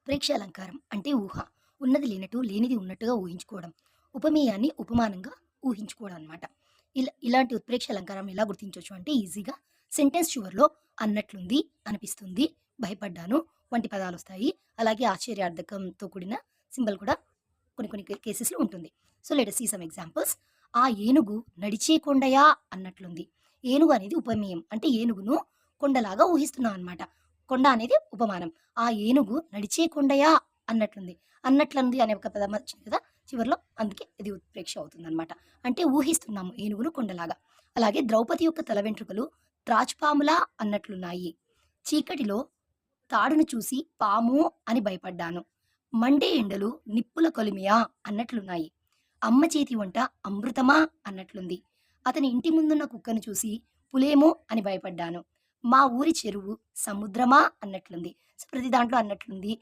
ఉత్ప్రేక్ష అలంకారం అంటే ఊహ. ఉన్నది లేనట్టు, లేనిది ఉన్నట్టుగా ఊహించుకోవడం. ఉపమేయాన్ని ఉపమానంగా ఊహించుకోవడం అనమాట. ఇలాంటి ఉత్ప్రేక్ష అలంకారం ఎలా గుర్తించొచ్చు అంటే ఈజీగా సెంటెన్స్ చివర్లో అన్నట్లుంది, అనిపిస్తుంది, భయపడ్డాను వంటి పదాలొస్తాయి. అలాగే ఆశ్చర్యార్థకంతో కూడిన సింబల్ కూడా కొన్ని కొన్ని కేసెస్‌లో ఉంటుంది. So, let us see some examples. ఆ ఏనుగు నడిచే కొండయా అన్నట్లుంది. ఏనుగు అనేది ఉపమేయం. అంటే ఏనుగును కొండలాగా ఊహిస్తున్నాం అనమాట. కొండ అనేది ఉపమానం. ఆ ఏనుగు నడిచే కొండయా అన్నట్లుంది. అన్నట్లుంది అనే ఒక పదం వచ్చింది కదా! చివర్లో అందుకే ఇది ఉత్ప్రేక్ష అవుతుందనమాట. అంటే ఊహిస్తున్నాము ఏనుగును కొండలాగా. అలాగే ద్రౌపది యొక్క తల వెంట్రుకలు త్రాచుపాములా అన్నట్లున్నాయి. చీకటిలో తాడును చూసి పాము అని భయపడ్డాను. మండే ఎండలు నిప్పుల కొలిమియా అన్నట్లున్నాయి. అమ్మ చేతి వంట అమృతమా అన్నట్లుంది. అతని ఇంటి ముందున్న కుక్కను చూసి పులేమో అని భయపడ్డాను. మా ఊరి చెరువు సముద్రమా అన్నట్లుంది. సో, ప్రతి దాంట్లో అన్నట్లుంది,